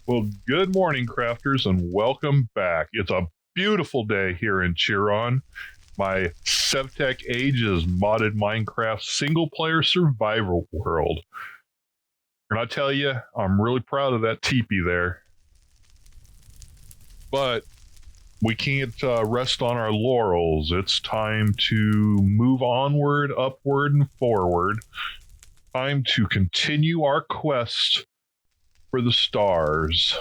Well, good morning, crafters, and welcome back. It's a beautiful day here in Chiron. My Sevtech Ages modded Minecraft single-player survival world. And I tell you, I'm really proud of that teepee there. But we can't rest on our laurels. It's time to move onward, upward, and forward. Time to continue our quest for the stars.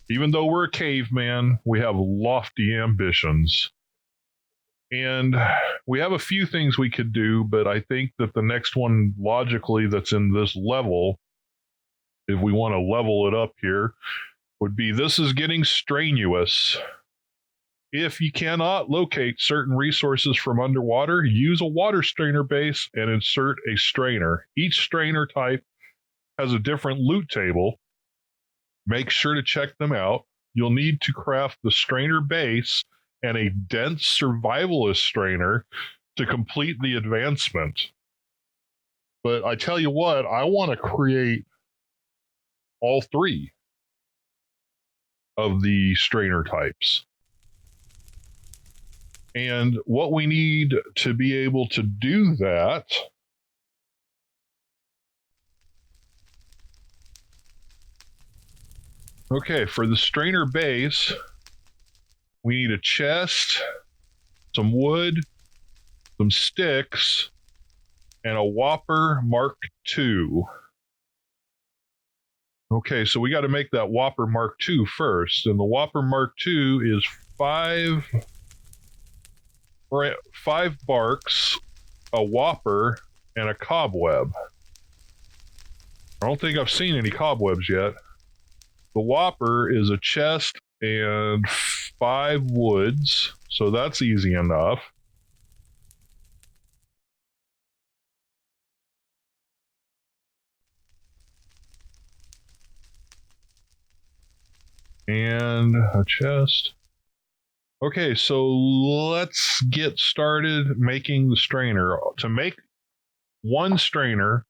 Even though we're a caveman, we have lofty ambitions. And we have a few things we could do, but I think that the next one, logically, that's in this level, if we want to level it up here, would be this is getting strenuous. If you cannot locate certain resources from underwater, use a water strainer base and insert a strainer. Each strainer type has a different loot table. Make sure to check them out. You'll need to craft the strainer base and a dense survivalist strainer to complete the advancement. But I tell you what, I want to create all three of the strainer types. And what we need to be able to do that okay, for the strainer base, we need a chest, some wood, some sticks, and a Whopper Mark II. Okay, so we got to make that Whopper Mark II first. And the Whopper Mark II is five barks, a Whopper, and a cobweb. I don't think I've seen any cobwebs yet. The Whopper is a chest and 5 woods, so that's easy enough. And a chest. Okay, so let's get started making the strainer. To make one strainer,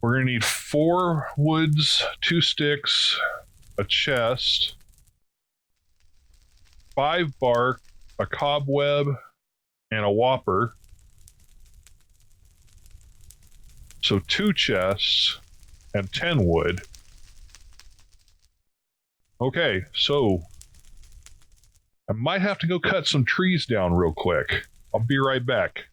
we're going to need 4 woods, 2 sticks, a chest, 5 bark, a cobweb, and a Whopper. So 2 chests and 10 wood. Okay, so I might have to go cut some trees down real quick. I'll be right back.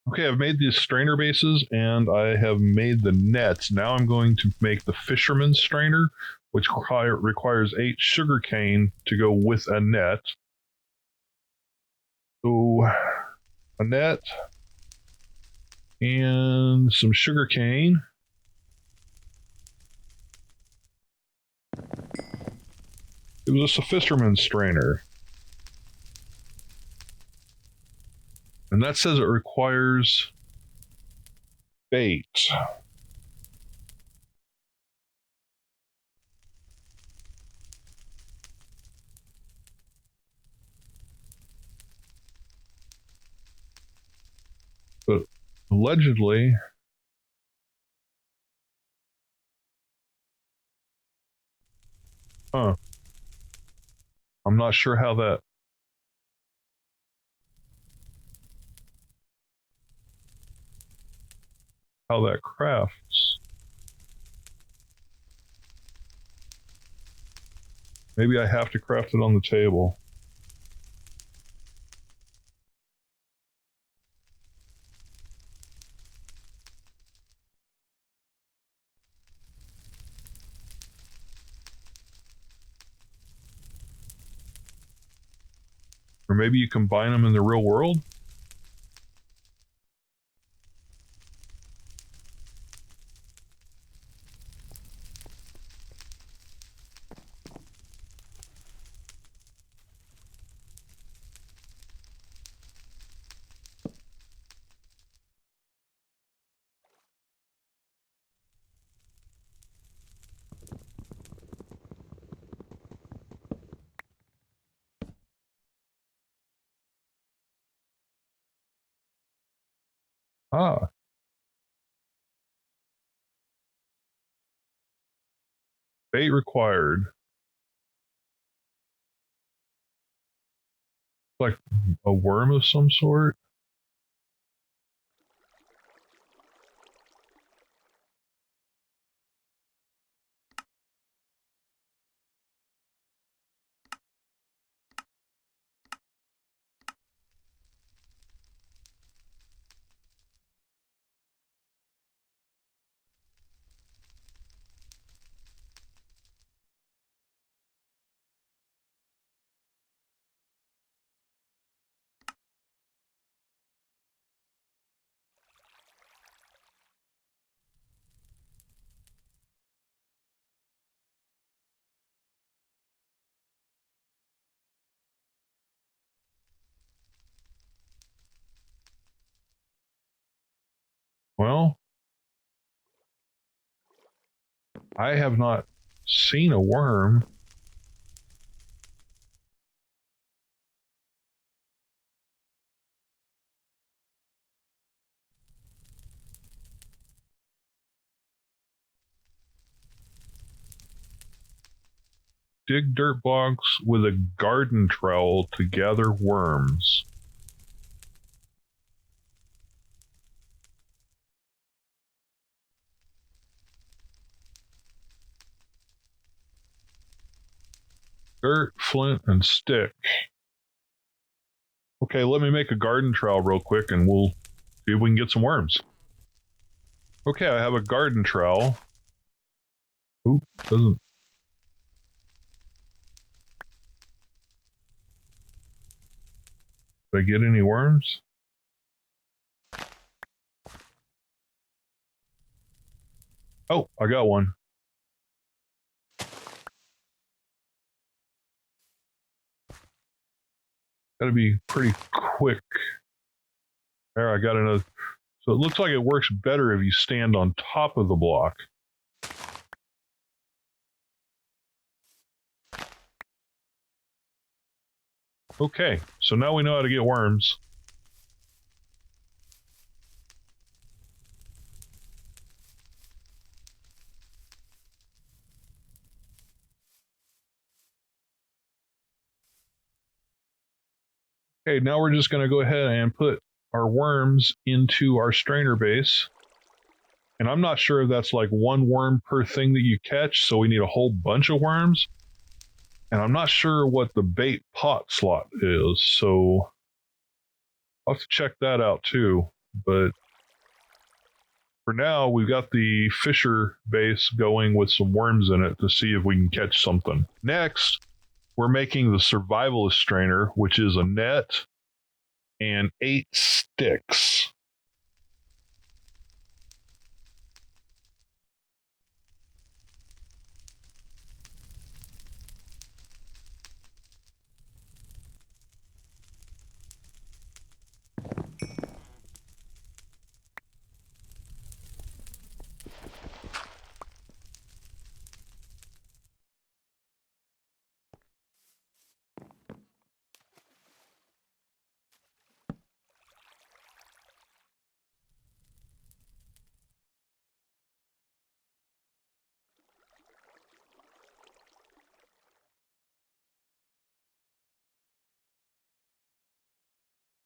Okay, I've made these strainer bases and I have made the nets. Now I'm going to make the fisherman's strainer, which requires 8 sugarcane to go with a net. So, a net and some sugarcane. It was a fisherman's strainer. And that says it requires bait. But allegedly, I'm not sure how that crafts. Maybe I have to craft it on the table. Or maybe you combine them in the real world? Ah. Bait required. Like a worm of some sort? Well, I have not seen a worm. Dig dirt blocks with a garden trowel to gather worms. Dirt, flint, and stick. Okay, let me make a garden trowel real quick and we'll see if we can get some worms. Okay, I have a garden trowel. Oop, doesn't. Did I get any worms? Oh, I got one. Gotta be pretty quick. There, I got another. So it looks like it works better if you stand on top of the block. Okay, so now we know how to get worms. Okay, now we're just going to go ahead and put our worms into our strainer base. And I'm not sure if that's like one worm per thing that you catch, so we need a whole bunch of worms. And I'm not sure what the bait pot slot is, so I'll have to check that out too. But for now, we've got the fisher base going with some worms in it to see if we can catch something. Next, we're making the survivalist strainer, which is a net and 8 sticks.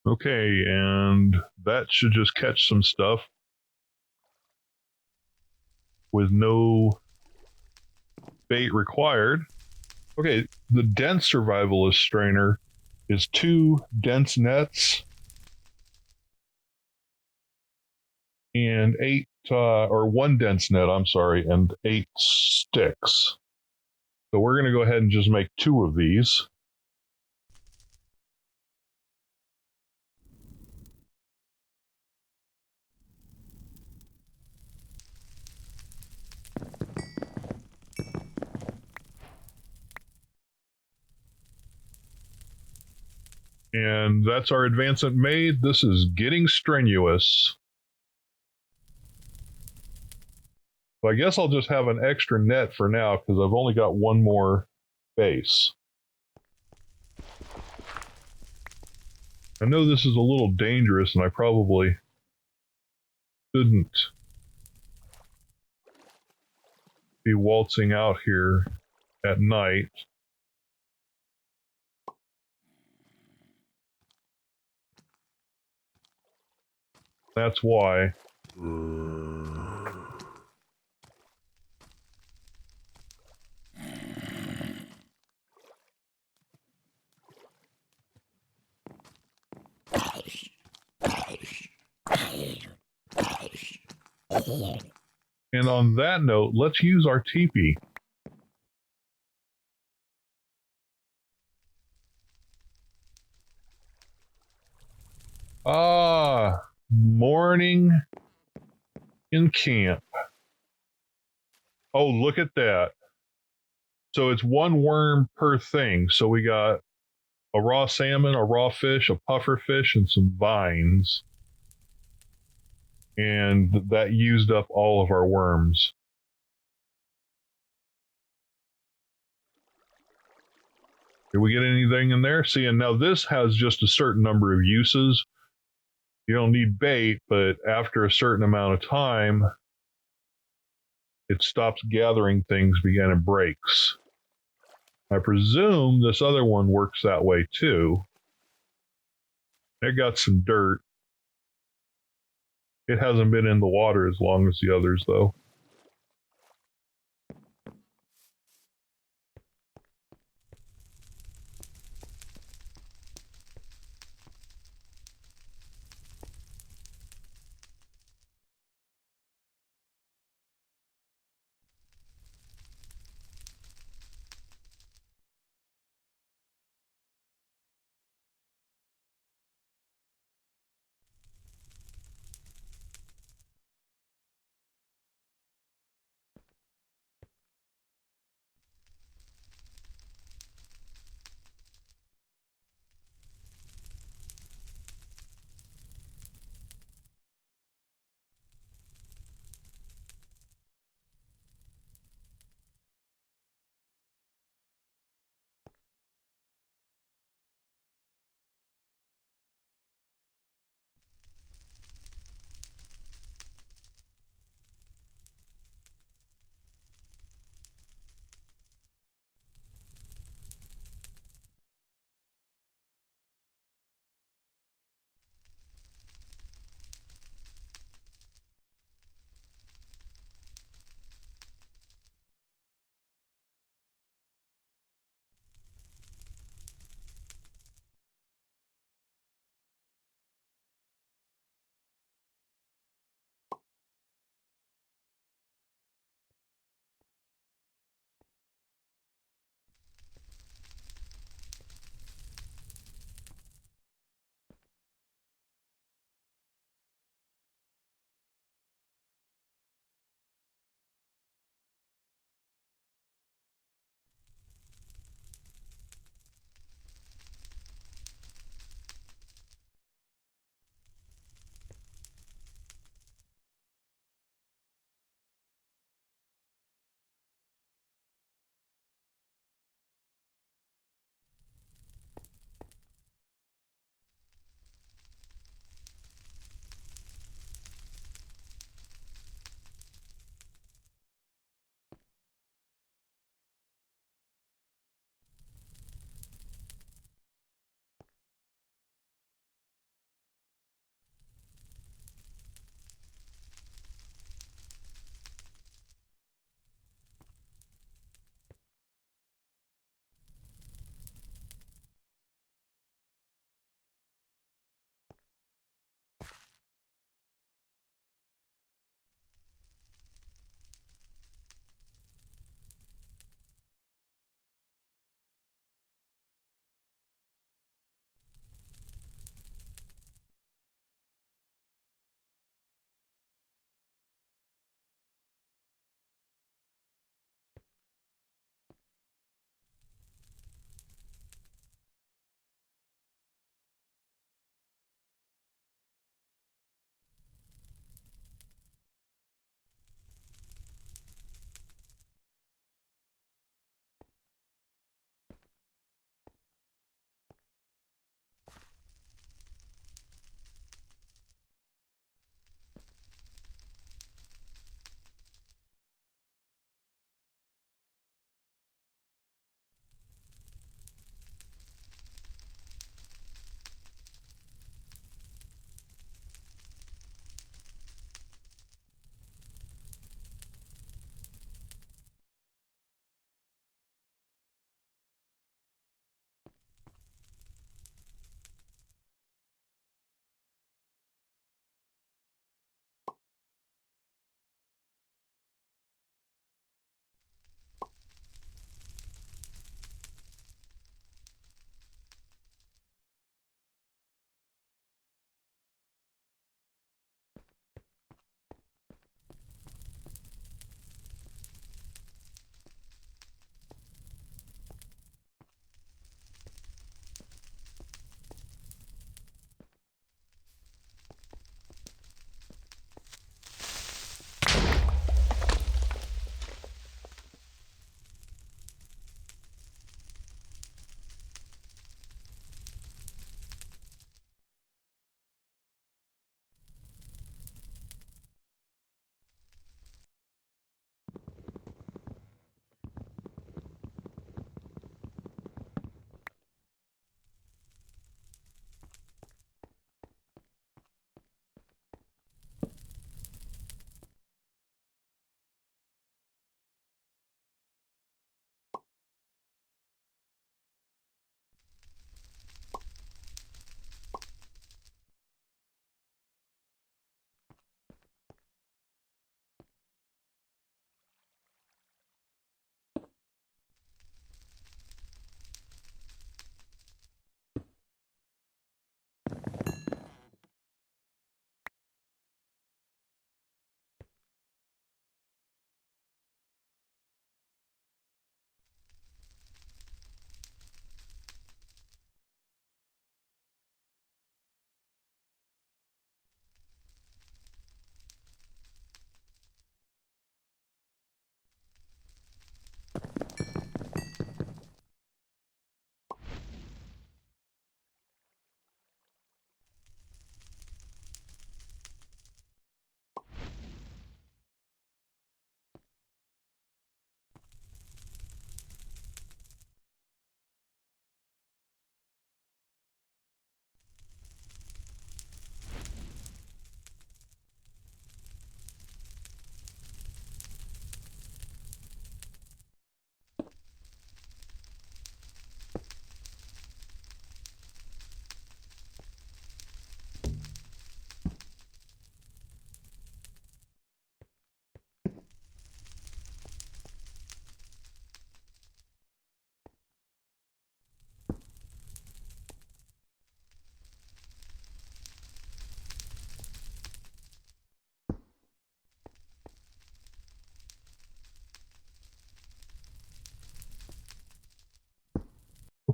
Okay, and that should just catch some stuff with no bait required. Okay, the dense survivalist strainer is 2 dense nets and 8, or 1 dense net, I'm sorry, and 8 sticks. So we're going to go ahead and just make 2 of these. And that's our advancement made. This is getting strenuous. So I guess I'll just have an extra net for now because I've only got 1 more base. I know this is a little dangerous and I probably shouldn't be waltzing out here at night. That's why. And on that note, let's use our teepee. Ah, morning in camp. Oh, look at that. So it's one worm per thing. So we got a raw salmon, a raw fish, a puffer fish, and some vines. And that used up all of our worms. Did we get anything in there? See, and now this has just a certain number of uses. You don't need bait, but after a certain amount of time, it stops gathering things again and breaks. I presume this other one works that way too. It got some dirt. It hasn't been in the water as long as the others, though.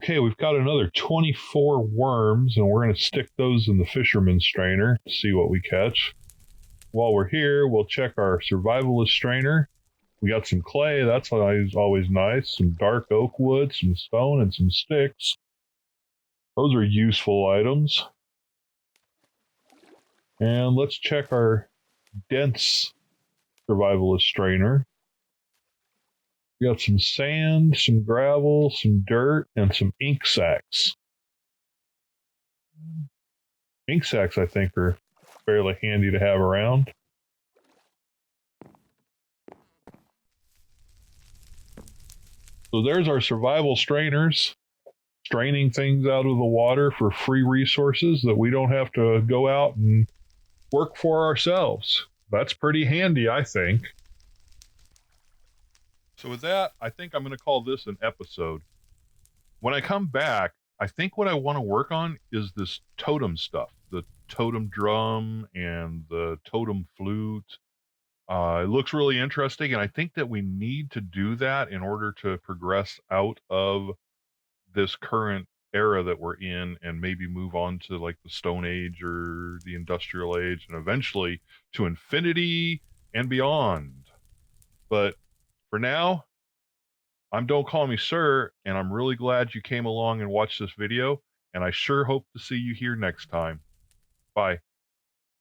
Okay, we've got another 24 worms, and we're going to stick those in the fisherman's strainer to see what we catch. While we're here, we'll check our survivalist strainer. We got some clay, that's always nice, some dark oak wood, some stone, and some sticks. Those are useful items. And let's check our dense survivalist strainer. We got some sand, some gravel, some dirt, and some ink sacks. Ink sacks, I think, are fairly handy to have around. So there's our survival strainers, straining things out of the water for free resources that we don't have to go out and work for ourselves. That's pretty handy, I think. So with that, I think I'm going to call this an episode. When I come back, I think what I want to work on is this totem stuff, the totem drum and the totem flute. It looks really interesting, and I think that we need to do that in order to progress out of this current era that we're in and maybe move on to like the Stone Age or the Industrial Age and eventually to infinity and beyond. But for now, I'm Don't Call Me Sir, and I'm really glad you came along and watched this video, and I sure hope to see you here next time. Bye.